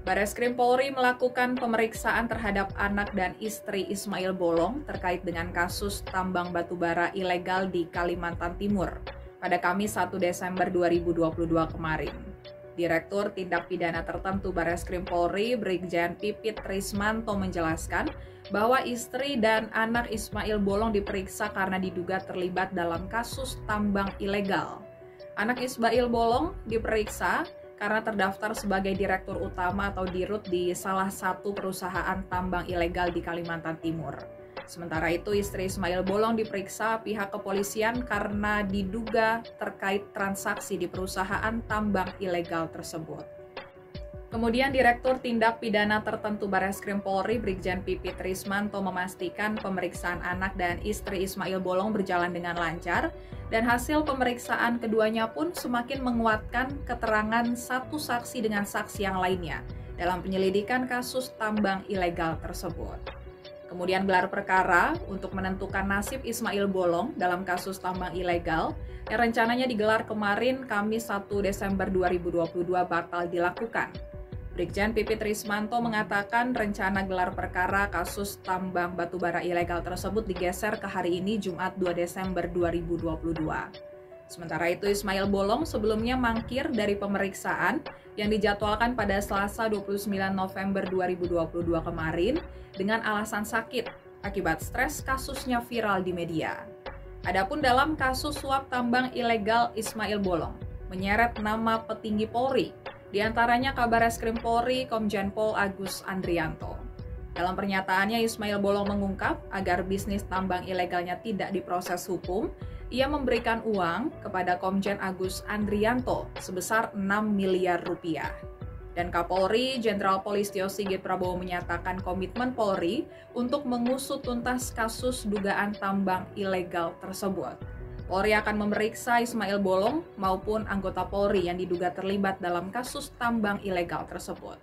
Bareskrim Polri melakukan pemeriksaan terhadap anak dan istri Ismail Bolong terkait dengan kasus tambang batubara ilegal di Kalimantan Timur pada Kamis 1 Desember 2022 kemarin. Direktur Tindak Pidana Tertentu Bareskrim Polri, Brigjen Pipit Trismanto menjelaskan bahwa istri dan anak Ismail Bolong diperiksa karena diduga terlibat dalam kasus tambang ilegal. Anak Ismail Bolong diperiksa karena terdaftar sebagai Direktur Utama atau Dirut di salah satu perusahaan tambang ilegal di Kalimantan Timur. Sementara itu, istri Ismail Bolong diperiksa pihak kepolisian karena diduga terkait transaksi di perusahaan tambang ilegal tersebut. Kemudian Direktur Tindak Pidana Tertentu Bareskrim Polri, Brigjen Pipit Trismanto memastikan pemeriksaan anak dan istri Ismail Bolong berjalan dengan lancar dan hasil pemeriksaan keduanya pun semakin menguatkan keterangan satu saksi dengan saksi yang lainnya dalam penyelidikan kasus tambang ilegal tersebut. Kemudian gelar perkara untuk menentukan nasib Ismail Bolong dalam kasus tambang ilegal yang rencananya digelar kemarin Kamis 1 Desember 2022 bakal dilakukan. Brigjen Pipit Trismanto mengatakan rencana gelar perkara kasus tambang batubara ilegal tersebut digeser ke hari ini Jumat 2 Desember 2022. Sementara itu Ismail Bolong sebelumnya mangkir dari pemeriksaan yang dijadwalkan pada Selasa 29 November 2022 kemarin dengan alasan sakit akibat stres kasusnya viral di media. Adapun dalam kasus suap tambang ilegal Ismail Bolong menyeret nama petinggi Polri, di antaranya Kabareskrim Polri Komjen Pol Agus Andrianto. Dalam pernyataannya, Ismail Bolong mengungkap agar bisnis tambang ilegalnya tidak diproses hukum, ia memberikan uang kepada Komjen Agus Andrianto sebesar 6 miliar rupiah. Dan Kapolri Jenderal Polistio Sigit Prabowo menyatakan komitmen Polri untuk mengusut tuntas kasus dugaan tambang ilegal tersebut. Polri akan memeriksa Ismail Bolong maupun anggota Polri yang diduga terlibat dalam kasus tambang ilegal tersebut.